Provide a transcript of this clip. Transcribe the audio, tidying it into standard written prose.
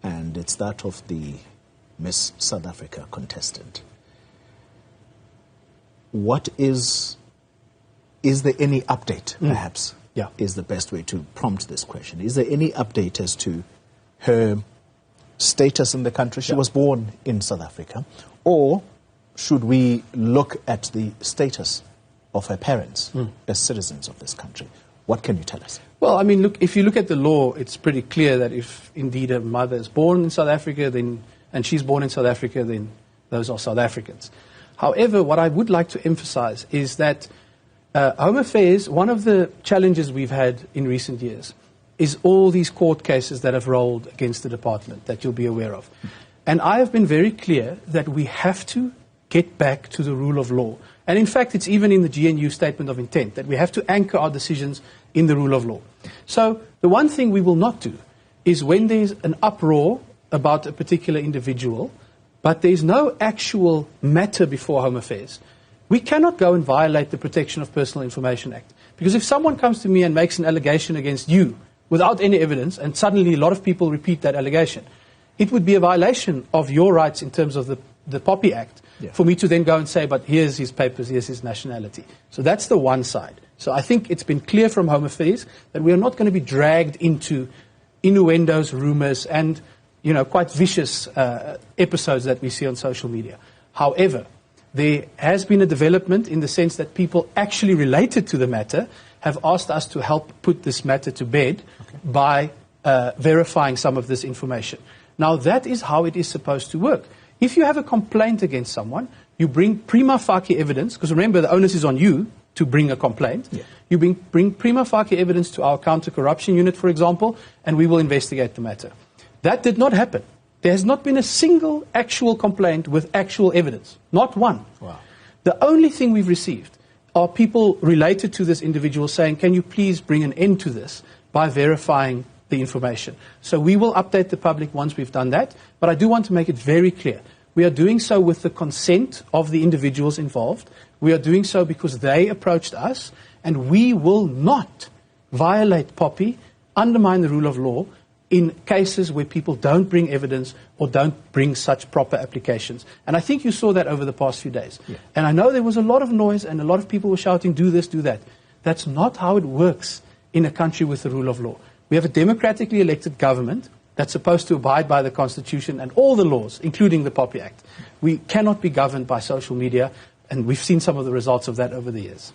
and it's that of the Miss South Africa contestant. What is there any update, perhaps, is the best way to prompt this question. Is there any update as to her status in the country? She was born in South Africa. Or should we look at the status of her parents as citizens of this country? What can you tell us? Well, I mean, look, if you look at the law, it's pretty clear that if indeed a mother is born in South Africa, and she's born in South Africa, then those are South Africans. However, what I would like to emphasize is that Home Affairs, one of the challenges we've had in recent years is all these court cases that have rolled against the department that you'll be aware of. And I have been very clear that we have to get back to the rule of law. And in fact, it's even in the GNU Statement of Intent that we have to anchor our decisions in the rule of law. So the one thing we will not do is when there's an uproar about a particular individual, but there's no actual matter before Home Affairs, we cannot go and violate the Protection of Personal Information Act. Because if someone comes to me and makes an allegation against you without any evidence, and suddenly a lot of people repeat that allegation, it would be a violation of your rights in terms of the Poppy Act for me to then go and say, but here's his papers, here's his nationality. So that's the one side. So I think it's been clear from Home Affairs that we are not going to be dragged into innuendos, rumors, and quite vicious episodes that we see on social media. However, there has been a development in the sense that people actually related to the matter have asked us to help put this matter to bed by verifying some of this information. Now, that is how it is supposed to work. If you have a complaint against someone, you bring prima facie evidence, because remember, the onus is on you to bring a complaint. You bring prima facie evidence to our counter-corruption unit, for example, and we will investigate the matter. That did not happen. There has not been a single actual complaint with actual evidence. Not one. Wow. The only thing we've received are people related to this individual saying, can you please bring an end to this by verifying the information. So we will update the public once we've done that, but I do want to make it very clear. We are doing so with the consent of the individuals involved. We are doing so because they approached us, and we will not violate Poppy, undermine the rule of law, in cases where people don't bring evidence or don't bring such proper applications. And I think you saw that over the past few days. And I know there was a lot of noise and a lot of people were shouting, do this, do that. That's not how it works in a country with the rule of law. We have a democratically elected government that's supposed to abide by the Constitution and all the laws, including the Poppy Act. We cannot be governed by social media, and we've seen some of the results of that over the years.